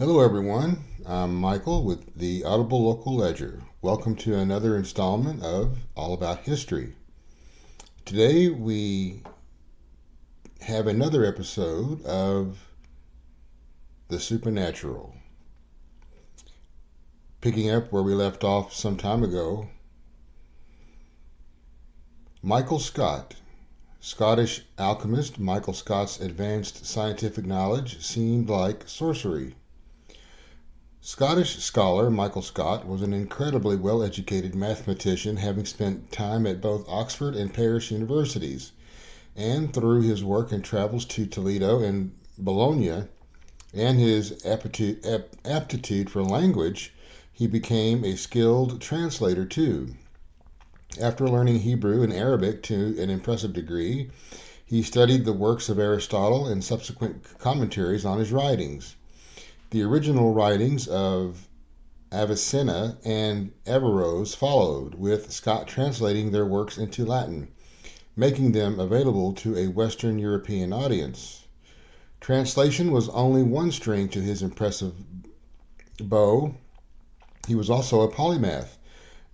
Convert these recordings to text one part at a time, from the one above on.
Hello, everyone. I'm Michael with the Audible Local Ledger. Welcome to another installment of All About History. Today we have another episode of The Supernatural. Picking up where we left off some time ago, Michael Scott, Scottish alchemist Michael Scott's advanced scientific knowledge seemed like sorcery. Scottish scholar Michael Scott was an incredibly well-educated mathematician, having spent time at both Oxford and Paris universities, and through his work and travels to Toledo and Bologna, and his aptitude for language, he became a skilled translator too. After learning Hebrew and Arabic to an impressive degree, he studied the works of Aristotle and subsequent commentaries on his writings. The original writings of Avicenna and Averroes followed, with Scott translating their works into Latin, making them available to a Western European audience. Translation was only one string to his impressive bow. He was also a polymath,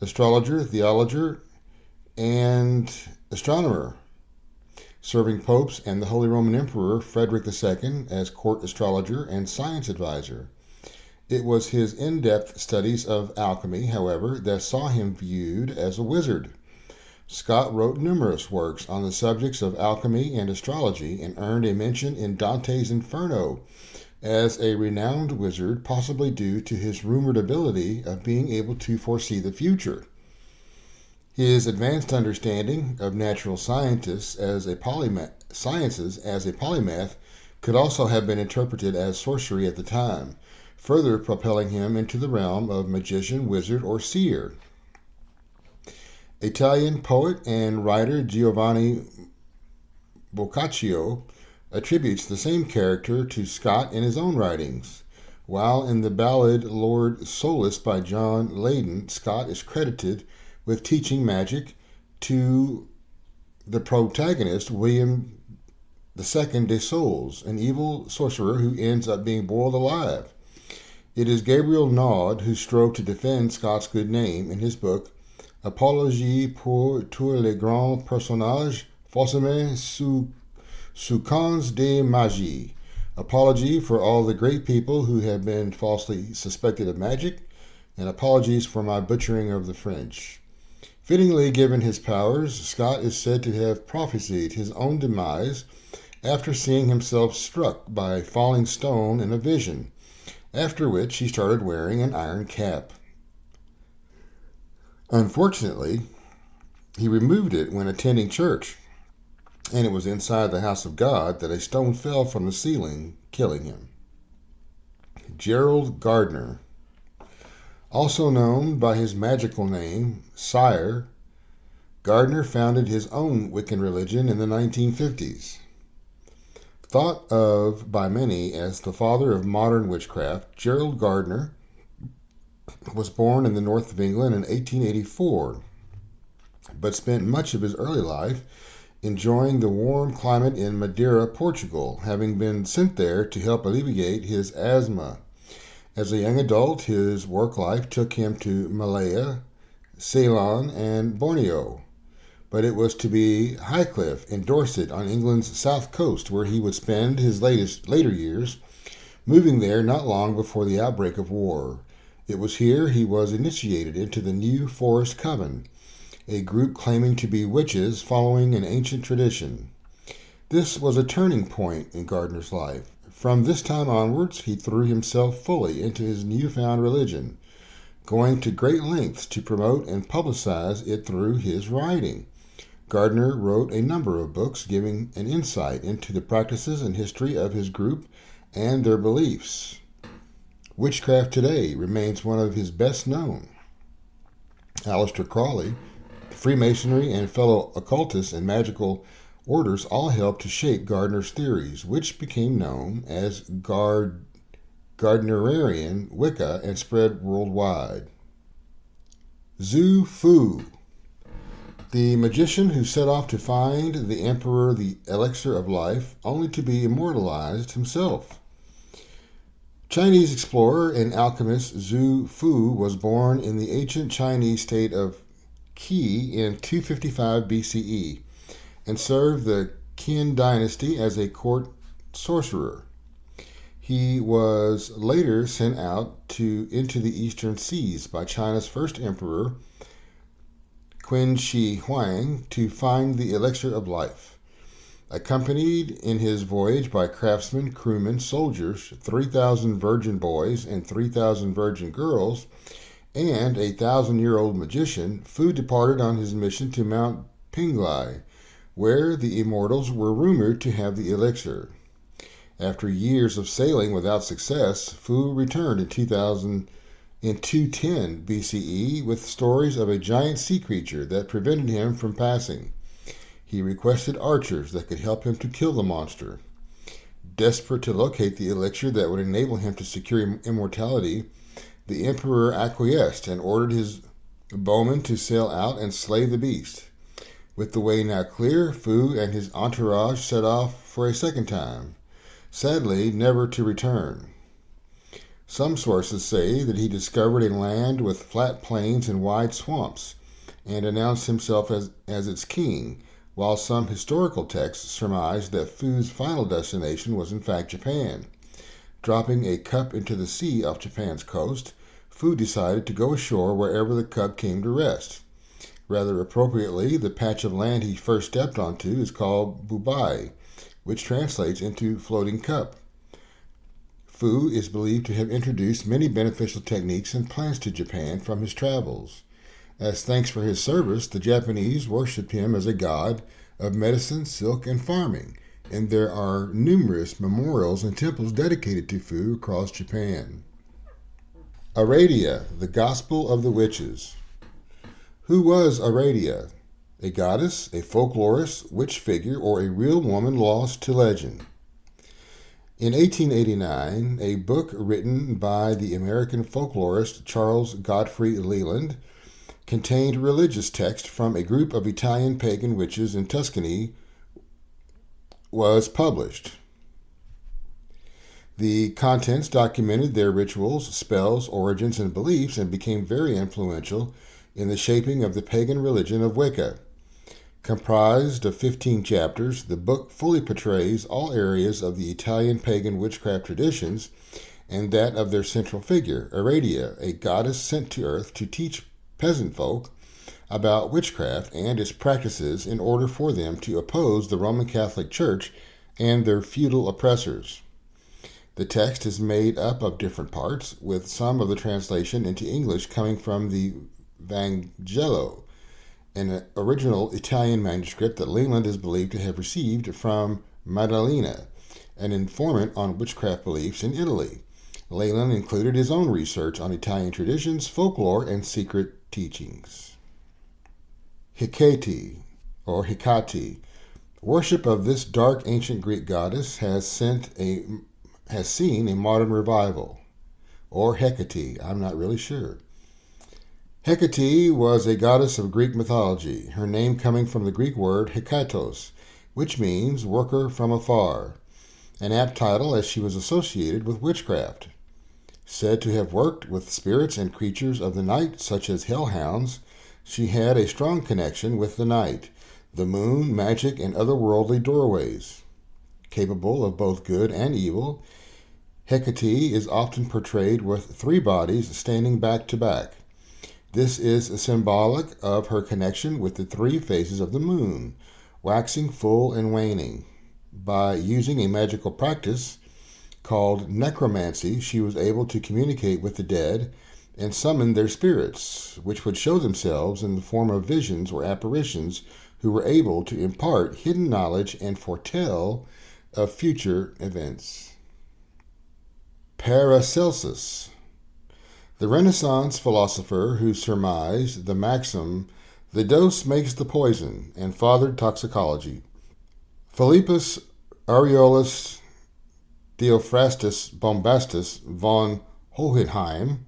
astrologer, theologian, and astronomer, serving popes and the Holy Roman Emperor Frederick II as court astrologer and science advisor. It was his in-depth studies of alchemy, however, that saw him viewed as a wizard. Scott wrote numerous works on the subjects of alchemy and astrology and earned a mention in Dante's Inferno as a renowned wizard, possibly due to his rumored ability of being able to foresee the future. His advanced understanding of natural sciences as a polymath could also have been interpreted as sorcery at the time, further propelling him into the realm of magician, wizard, or seer. Italian poet and writer Giovanni Boccaccio attributes the same character to Scott in his own writings, while in the ballad Lord Solus by John Leyden, Scott is credited with teaching magic to the protagonist, William II de Soules, an evil sorcerer who ends up being boiled alive. It is Gabriel Naud who strove to defend Scott's good name in his book Apologie pour tous les grands personnages faussement soupçonnés de magie, Apology for all the great people who have been falsely suspected of magic, and apologies for my butchering of the French. Fittingly given his powers, Scott is said to have prophesied his own demise after seeing himself struck by a falling stone in a vision, after which he started wearing an iron cap. Unfortunately, he removed it when attending church, and it was inside the house of God that a stone fell from the ceiling, killing him. Gerald Gardner, also known by his magical name, Sire, Gardner founded his own Wiccan religion in the 1950s. Thought of by many as the father of modern witchcraft, Gerald Gardner was born in the north of England in 1884, but spent much of his early life enjoying the warm climate in Madeira, Portugal, having been sent there to help alleviate his asthma. As a young adult, his work life took him to Malaya, Ceylon, and Borneo, but it was to be Highcliffe in Dorset on England's south coast where he would spend his later years, moving there not long before the outbreak of war. It was here he was initiated into the New Forest Coven, a group claiming to be witches following an ancient tradition. This was a turning point in Gardner's life. From this time onwards, he threw himself fully into his newfound religion, going to great lengths to promote and publicize it through his writing. Gardner wrote a number of books giving an insight into the practices and history of his group and their beliefs. Witchcraft today remains one of his best known. Aleister Crowley, Freemasonry, and fellow occultists and magical orders all helped to shape Gardner's theories, which became known as Gardnerian Wicca and spread worldwide. Xu Fu, the magician who set off to find the emperor the elixir of life, only to be immortalized himself. Chinese explorer and alchemist Zhu Fu was born in the ancient Chinese state of Qi in 255 BCE and served the Qin dynasty as a court sorcerer. He was later sent out into the eastern seas by China's first emperor, Qin Shi Huang, to find the elixir of life. Accompanied in his voyage by craftsmen, crewmen, soldiers, 3,000 virgin boys and 3,000 virgin girls, and a 1,000-year-old magician, Fu departed on his mission to Mount Pinglai, where the immortals were rumored to have the elixir. After years of sailing without success, Fu returned in 210 BCE with stories of a giant sea creature that prevented him from passing. He requested archers that could help him to kill the monster. Desperate to locate the elixir that would enable him to secure immortality, the emperor acquiesced and ordered his bowmen to sail out and slay the beast. With the way now clear, Fu and his entourage set off for a second time, sadly never to return. Some sources say that he discovered a land with flat plains and wide swamps and announced himself as its king, while some historical texts surmise that Fu's final destination was in fact Japan. Dropping a cup into the sea off Japan's coast, Fu decided to go ashore wherever the cup came to rest. Rather appropriately, the patch of land he first stepped onto is called Bubai, which translates into floating cup. Fu is believed to have introduced many beneficial techniques and plants to Japan from his travels. As thanks for his service, the Japanese worshipped him as a god of medicine, silk, and farming, and there are numerous memorials and temples dedicated to Fu across Japan. Aradia, the Gospel of the Witches. Who was Aradia? A goddess, a folklorist, witch figure, or a real woman lost to legend? In 1889, a book written by the American folklorist Charles Godfrey Leland contained religious text from a group of Italian pagan witches in Tuscany was published. The contents documented their rituals, spells, origins, and beliefs and became very influential in the shaping of the pagan religion of Wicca. Comprised of 15 chapters, the book fully portrays all areas of the Italian pagan witchcraft traditions and that of their central figure, Aradia, a goddess sent to earth to teach peasant folk about witchcraft and its practices in order for them to oppose the Roman Catholic Church and their feudal oppressors. The text is made up of different parts, with some of the translation into English coming from the Vangelo, an original Italian manuscript that Leland is believed to have received from Maddalena, an informant on witchcraft beliefs in Italy. Leland included his own research on Italian traditions, folklore, and secret teachings. Hecate, or Hecate. Worship of this dark ancient Greek goddess has seen a modern revival. Or Hecate, I'm not really sure. Hecate was a goddess of Greek mythology, her name coming from the Greek word hekatos, which means worker from afar, an apt title as she was associated with witchcraft. Said to have worked with spirits and creatures of the night, such as hellhounds, she had a strong connection with the night, the moon, magic, and otherworldly doorways. Capable of both good and evil, Hecate is often portrayed with 3 bodies standing back to back. This is symbolic of her connection with the 3 phases of the moon, waxing, full, and waning. By using a magical practice called necromancy, she was able to communicate with the dead and summon their spirits, which would show themselves in the form of visions or apparitions who were able to impart hidden knowledge and foretell of future events. Paracelsus, the Renaissance philosopher who surmised the maxim, "the dose makes the poison," and fathered toxicology. Philippus Aureolus Theophrastus Bombastus von Hohenheim,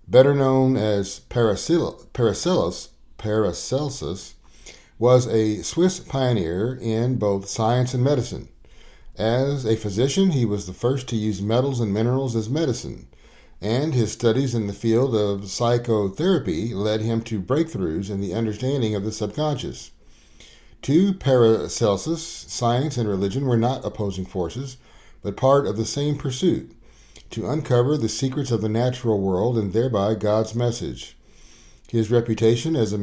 better known as Paracelsus, was a Swiss pioneer in both science and medicine. As a physician, he was the first to use metals and minerals as medicine, and his studies in the field of psychotherapy led him to breakthroughs in the understanding of the subconscious. To Paracelsus, science and religion were not opposing forces, but part of the same pursuit, to uncover the secrets of the natural world and thereby God's message. His reputation as a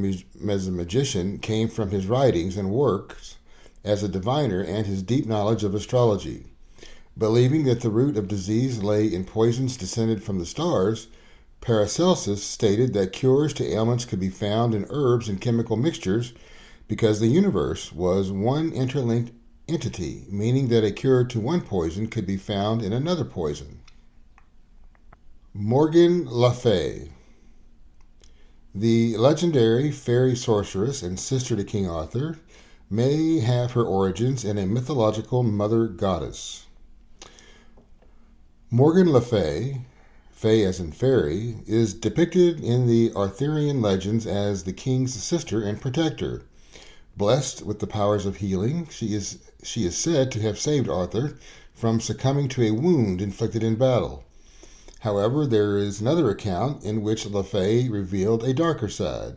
magician came from his writings and works as a diviner and his deep knowledge of astrology. Believing that the root of disease lay in poisons descended from the stars, Paracelsus stated that cures to ailments could be found in herbs and chemical mixtures because the universe was one interlinked entity, meaning that a cure to one poison could be found in another poison. Morgan Le Fay. The legendary fairy sorceress and sister to King Arthur may have her origins in a mythological mother goddess. Morgan Le Fay, Fay as in fairy, is depicted in the Arthurian legends as the king's sister and protector. Blessed with the powers of healing, she is said to have saved Arthur from succumbing to a wound inflicted in battle. However, there is another account in which Le Fay revealed a darker side.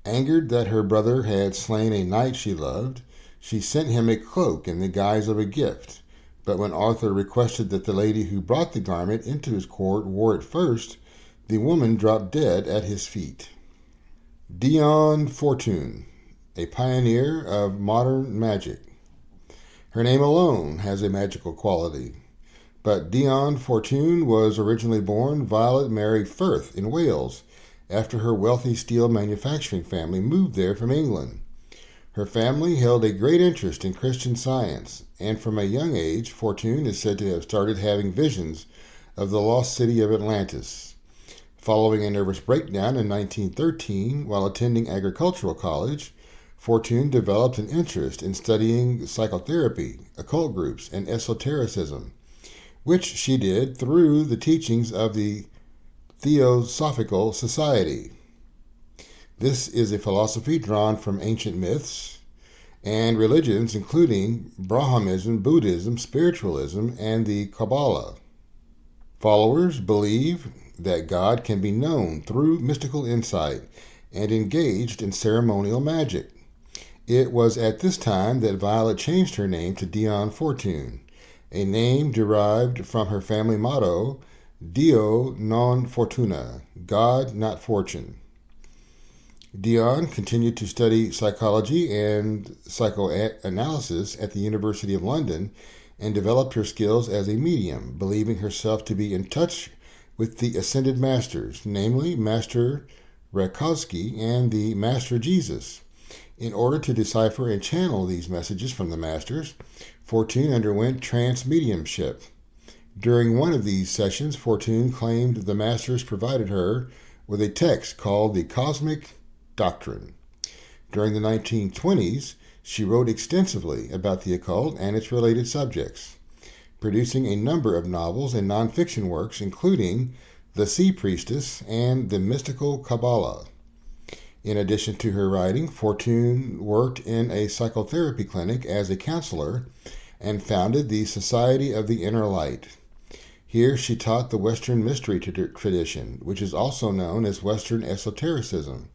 Angered that her brother had slain a knight she loved, she sent him a cloak in the guise of a gift. But when Arthur requested that the lady who brought the garment into his court wore it first, the woman dropped dead at his feet. Dion Fortune, a pioneer of modern magic. Her name alone has a magical quality. But Dion Fortune was originally born Violet Mary Firth in Wales, after her wealthy steel manufacturing family moved there from England. Her family held a great interest in Christian Science, and from a young age, Fortune is said to have started having visions of the lost city of Atlantis. Following a nervous breakdown in 1913 while attending agricultural college, Fortune developed an interest in studying psychotherapy, occult groups, and esotericism, which she did through the teachings of the Theosophical Society. This is a philosophy drawn from ancient myths and religions including Brahmanism, Buddhism, spiritualism, and the Kabbalah. Followers believe that God can be known through mystical insight and engaged in ceremonial magic. It was at this time that Violet changed her name to Dion Fortune, a name derived from her family motto, Dio non fortuna, God not fortune. Dion continued to study psychology and psychoanalysis at the University of London and developed her skills as a medium, believing herself to be in touch with the ascended masters, namely Master Rakowski and the Master Jesus. In order to decipher and channel these messages from the masters, Fortune underwent trance mediumship. During one of these sessions, Fortune claimed the masters provided her with a text called the Cosmic Doctrine. During the 1920s, she wrote extensively about the occult and its related subjects, producing a number of novels and nonfiction works, including The Sea Priestess and The Mystical Kabbalah. In addition to her writing, Fortune worked in a psychotherapy clinic as a counselor and founded the Society of the Inner Light. Here she taught the Western mystery tradition, which is also known as Western esotericism,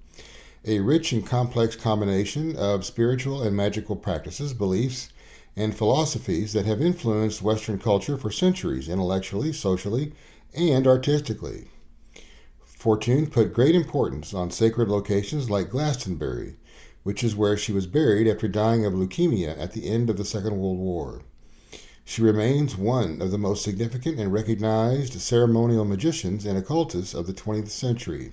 a rich and complex combination of spiritual and magical practices, beliefs, and philosophies that have influenced Western culture for centuries, intellectually, socially, and artistically. Fortune put great importance on sacred locations like Glastonbury, which is where she was buried after dying of leukemia at the end of the Second World War. She remains one of the most significant and recognized ceremonial magicians and occultists of the 20th century.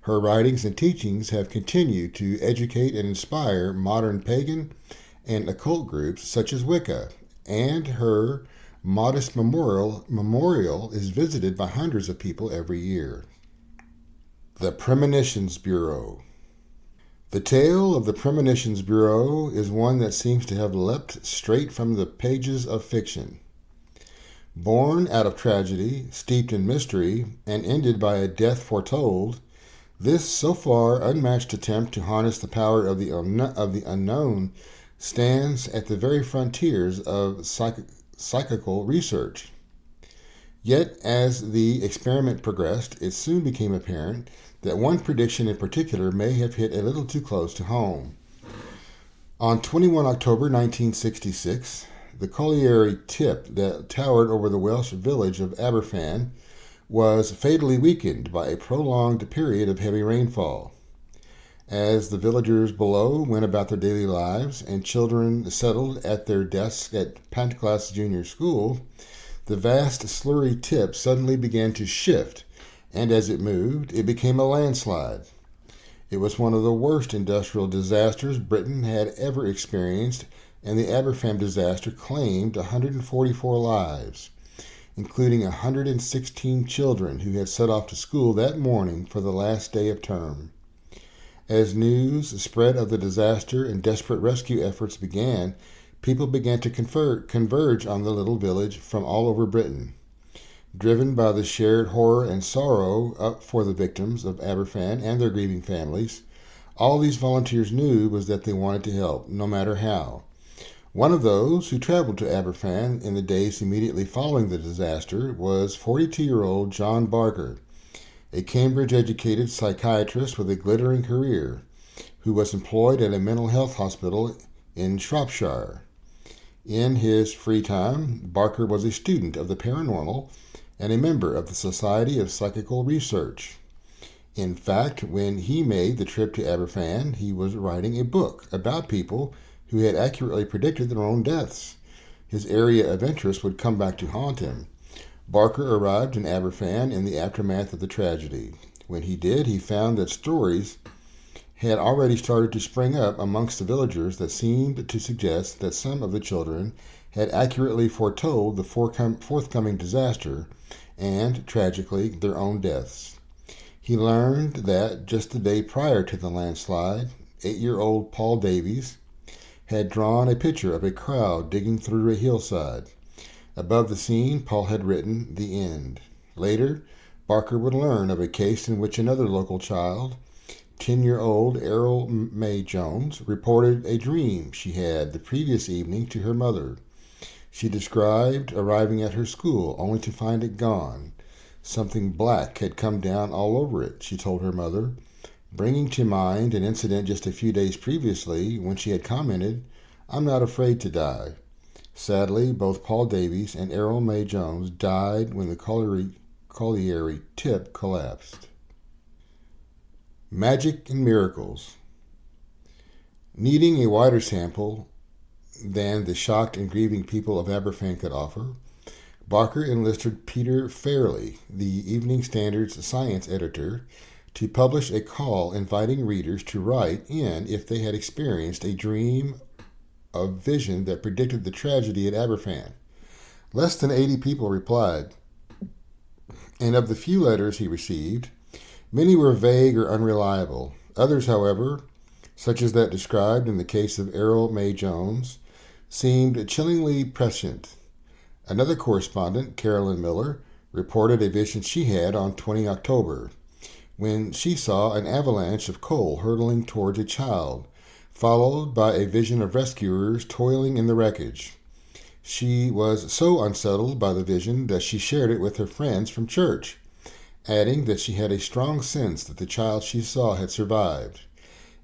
Her writings and teachings have continued to educate and inspire modern pagan and occult groups such as Wicca, and her modest memorial is visited by hundreds of people every year. The Premonitions Bureau. The tale of the Premonitions Bureau is one that seems to have leapt straight from the pages of fiction. Born out of tragedy, steeped in mystery, and ended by a death foretold, this so far unmatched attempt to harness the power of the unknown stands at the very frontiers of psychical research. Yet, as the experiment progressed, it soon became apparent that one prediction in particular may have hit a little too close to home. On 21 October 1966, the colliery tip that towered over the Welsh village of Aberfan was fatally weakened by a prolonged period of heavy rainfall. As the villagers below went about their daily lives and children settled at their desks at Pantglas Junior School, the vast slurry tip suddenly began to shift, and as it moved, it became a landslide. It was one of the worst industrial disasters Britain had ever experienced, and the Aberfan disaster claimed 144 lives, including 116 children who had set off to school that morning for the last day of term. As news spread of the disaster and desperate rescue efforts began, people began to converge on the little village from all over Britain. Driven by the shared horror and sorrow for the victims of Aberfan and their grieving families, all these volunteers knew was that they wanted to help, no matter how. One of those who traveled to Aberfan in the days immediately following the disaster was 42-year-old John Barker, a Cambridge-educated psychiatrist with a glittering career, who was employed at a mental health hospital in Shropshire. In his free time, Barker was a student of the paranormal and a member of the Society of Psychical Research. In fact, when he made the trip to Aberfan, he was writing a book about people who had accurately predicted their own deaths. His area of interest would come back to haunt him. Barker arrived in Aberfan in the aftermath of the tragedy. When he did, he found that stories had already started to spring up amongst the villagers that seemed to suggest that some of the children had accurately foretold the forthcoming disaster and, tragically, their own deaths. He learned that just the day prior to the landslide, 8-year-old Paul Davies had drawn a picture of a crowd digging through a hillside. Above the scene, Paul had written, "The End." Later, Barker would learn of a case in which another local child, 10-year-old Errol May Jones, reported a dream she had the previous evening to her mother. She described arriving at her school only to find it gone. Something black had come down all over it, she told her mother, bringing to mind an incident just a few days previously when she had commented, "I'm not afraid to die." Sadly, both Paul Davies and Errol May Jones died when the colliery tip collapsed. Magic and miracles. Needing a wider sample than the shocked and grieving people of Aberfan could offer, Barker enlisted Peter Fairley, the Evening Standard's science editor, to publish a call inviting readers to write in if they had experienced a dream of vision that predicted the tragedy at Aberfan. Less than 80 people replied, and of the few letters he received, many were vague or unreliable. Others, however, such as that described in the case of Errol May Jones, seemed chillingly prescient. Another correspondent, Carolyn Miller, reported a vision she had on 20 October, when she saw an avalanche of coal hurtling towards a child, followed by a vision of rescuers toiling in the wreckage. She was so unsettled by the vision that she shared it with her friends from church, adding that she had a strong sense that the child she saw had survived.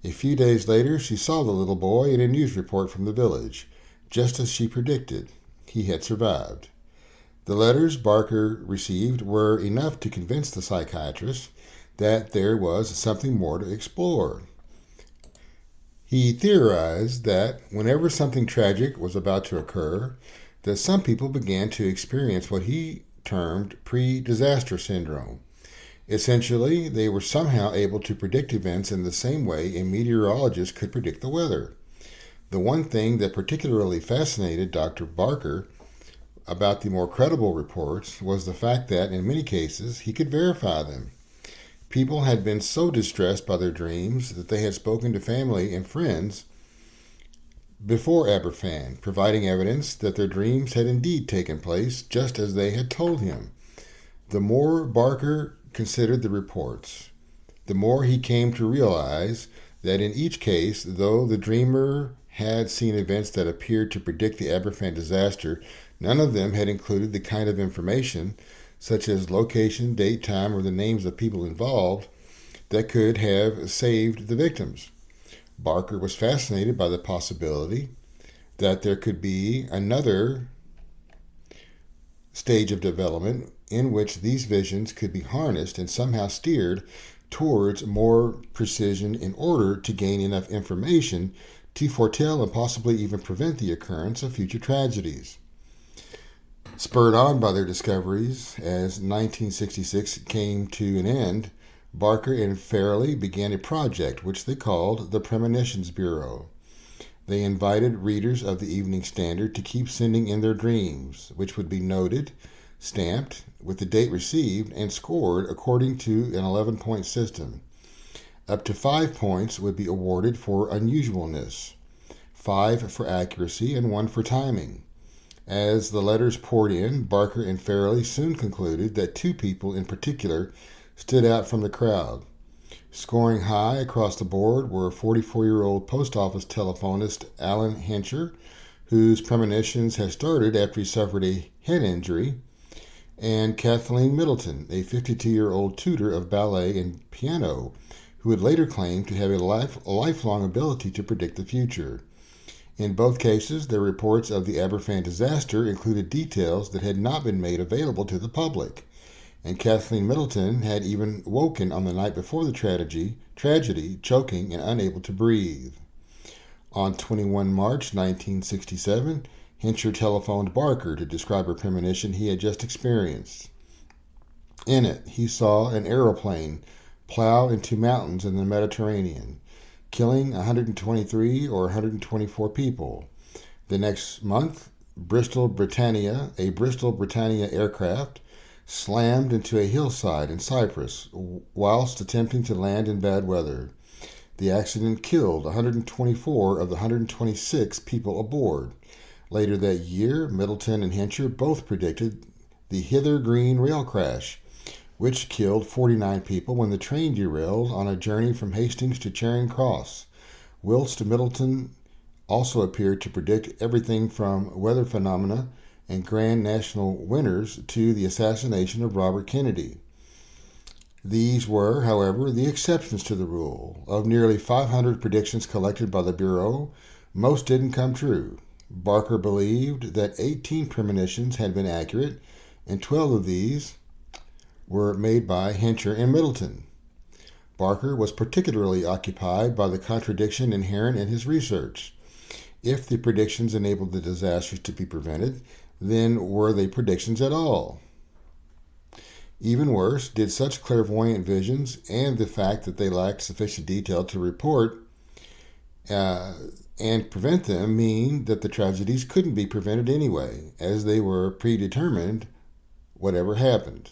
A few days later, she saw the little boy in a news report from the village, just as she predicted. He had survived. The letters Barker received were enough to convince the psychiatrist that there was something more to explore. He theorized that whenever something tragic was about to occur, that some people began to experience what he termed pre-disaster syndrome. Essentially, they were somehow able to predict events in the same way a meteorologist could predict the weather. The one thing that particularly fascinated Dr. Barker about the more credible reports was the fact that, in many cases, he could verify them. People had been so distressed by their dreams that they had spoken to family and friends before Aberfan, providing evidence that their dreams had indeed taken place just as they had told him. The more Barker considered the reports, the more he came to realize that in each case, though the dreamer had seen events that appeared to predict the Aberfan disaster, none of them had included the kind of information, such as location, date, time, or the names of people involved, that could have saved the victims. Barker was fascinated by the possibility that there could be another stage of development in which these visions could be harnessed and somehow steered towards more precision in order to gain enough information to foretell and possibly even prevent the occurrence of future tragedies. Spurred on by their discoveries, as 1966 came to an end, Barker and Farrelly began a project which they called the Premonitions Bureau. They invited readers of the Evening Standard to keep sending in their dreams, which would be noted, stamped, with the date received, and scored according to an 11-point system. Up to 5 points would be awarded for unusualness, 5 for accuracy, and 1 for timing. As the letters poured in, Barker and Farrelly soon concluded that 2 people in particular stood out from the crowd. Scoring high across the board were 44-year-old post office telephonist Alan Hencher, whose premonitions had started after he suffered a head injury, and Kathleen Middleton, a 52-year-old tutor of ballet and piano, who would later claim to have a lifelong ability to predict the future. In both cases, their reports of the Aberfan disaster included details that had not been made available to the public, and Kathleen Middleton had even woken on the night before the tragedy, choking and unable to breathe. On 21 March 1967, Hencher telephoned Barker to describe a premonition he had just experienced. In it, he saw an aeroplane plow into mountains in the Mediterranean, killing 123 or 124 people. The next month, a Bristol Britannia aircraft slammed into a hillside in Cyprus whilst attempting to land in bad weather. The accident killed 124 of the 126 people aboard. Later that year, Middleton and Hencher both predicted the Hither Green rail crash, which killed 49 people when the train derailed on a journey from Hastings to Charing Cross, whilst Middleton also appeared to predict everything from weather phenomena and grand national winners to the assassination of Robert Kennedy. These were, however, the exceptions to the rule. Of nearly 500 predictions collected by the Bureau, most didn't come true. Barker believed that 18 premonitions had been accurate, and 12 of these were made by Hencher and Middleton. Barker was particularly occupied by the contradiction inherent in his research. If the predictions enabled the disasters to be prevented, then were they predictions at all? Even worse, did such clairvoyant visions and the fact that they lacked sufficient detail to report and prevent them mean that the tragedies couldn't be prevented anyway, as they were predetermined whatever happened?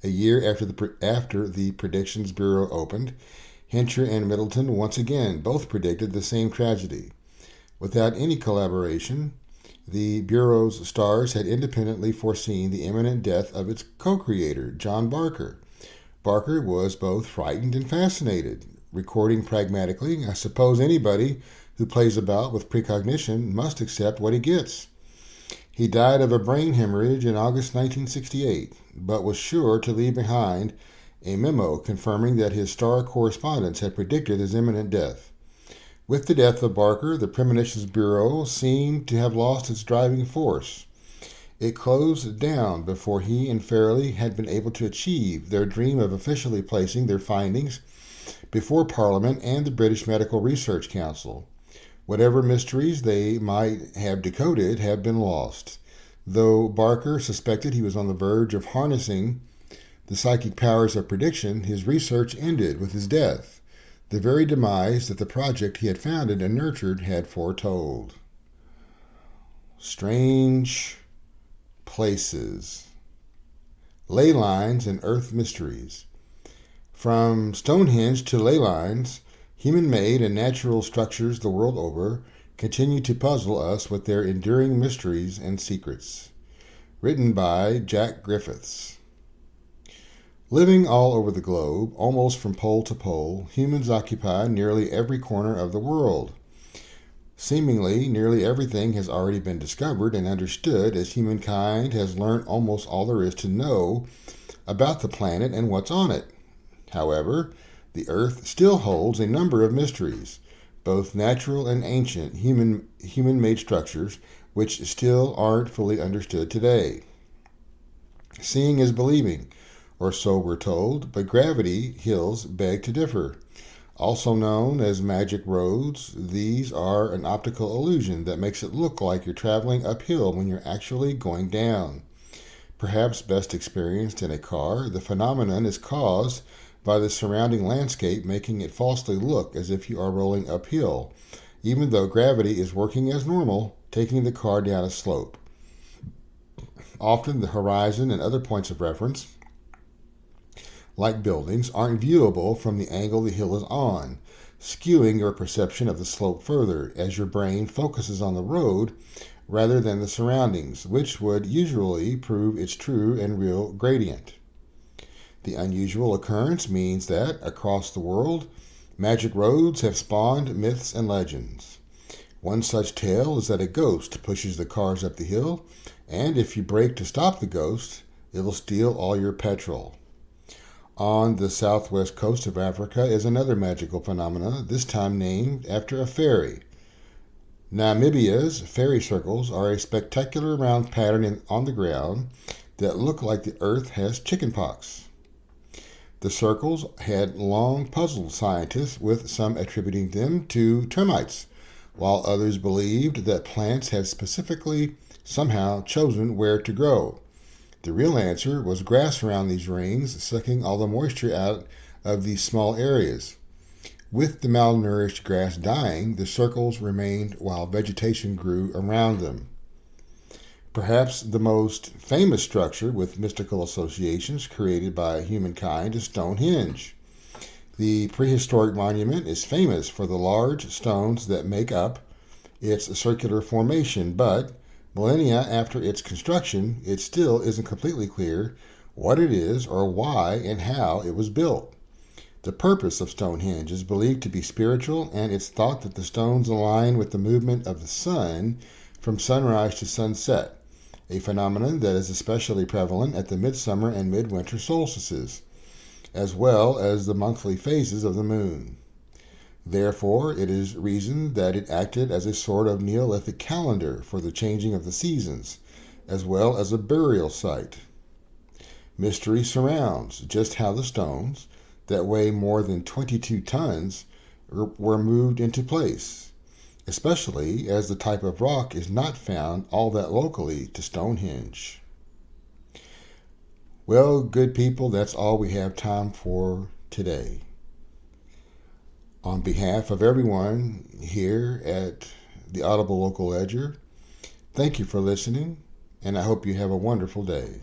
A year after the Predictions Bureau opened, Hencher and Middleton once again both predicted the same tragedy. Without any collaboration, the Bureau's stars had independently foreseen the imminent death of its co-creator, John Barker. Barker was both frightened and fascinated. Recording pragmatically, I suppose anybody who plays about with precognition must accept what he gets. He died of a brain hemorrhage in August 1968, but was sure to leave behind a memo confirming that his star correspondents had predicted his imminent death. With the death of Barker, the Premonitions Bureau seemed to have lost its driving force. It closed down before he and Farrelly had been able to achieve their dream of officially placing their findings before Parliament and the British Medical Research Council. Whatever mysteries they might have decoded have been lost. Though Barker suspected he was on the verge of harnessing the psychic powers of prediction, his research ended with his death, the very demise that the project he had founded and nurtured had foretold. Strange places. Ley lines and earth mysteries. From Stonehenge to ley lines, human-made and natural structures the world over continue to puzzle us with their enduring mysteries and secrets. Written by Jack Griffiths. Living all over the globe, almost from pole to pole, humans occupy nearly every corner of the world. Seemingly, nearly everything has already been discovered and understood, as humankind has learned almost all there is to know about the planet and what's on it. However, the Earth still holds a number of mysteries, both natural and ancient human-made structures, which still aren't fully understood today. Seeing is believing, or so we're told, but gravity hills beg to differ. Also known as magic roads, these are an optical illusion that makes it look like you're traveling uphill when you're actually going down. Perhaps best experienced in a car, the phenomenon is caused by the surrounding landscape making it falsely look as if you are rolling uphill, even though gravity is working as normal, taking the car down a slope. Often the horizon and other points of reference, like buildings, aren't viewable from the angle the hill is on, skewing your perception of the slope further as your brain focuses on the road rather than the surroundings, which would usually prove its true and real gradient. The unusual occurrence means that, across the world, magic roads have spawned myths and legends. One such tale is that a ghost pushes the cars up the hill, and if you brake to stop the ghost, it'll steal all your petrol. On the southwest coast of Africa is another magical phenomena, this time named after a fairy. Namibia's fairy circles are a spectacular round pattern on the ground that look like the earth has chickenpox. The circles had long puzzled scientists, with some attributing them to termites, while others believed that plants had specifically somehow chosen where to grow. The real answer was grass around these rings, sucking all the moisture out of these small areas. With the malnourished grass dying, the circles remained while vegetation grew around them. Perhaps the most famous structure with mystical associations created by humankind is Stonehenge. The prehistoric monument is famous for the large stones that make up its circular formation, but millennia after its construction, it still isn't completely clear what it is or why and how it was built. The purpose of Stonehenge is believed to be spiritual, and it's thought that the stones align with the movement of the sun from sunrise to sunset, a phenomenon that is especially prevalent at the midsummer and midwinter solstices, as well as the monthly phases of the moon. Therefore, it is reasoned that it acted as a sort of Neolithic calendar for the changing of the seasons, as well as a burial site. Mystery surrounds just how the stones, that weigh more than 22 tons, were moved into place, especially as the type of rock is not found all that locally to Stonehenge. Well, good people, that's all we have time for today. On behalf of everyone here at the Audible Local Ledger, thank you for listening, and I hope you have a wonderful day.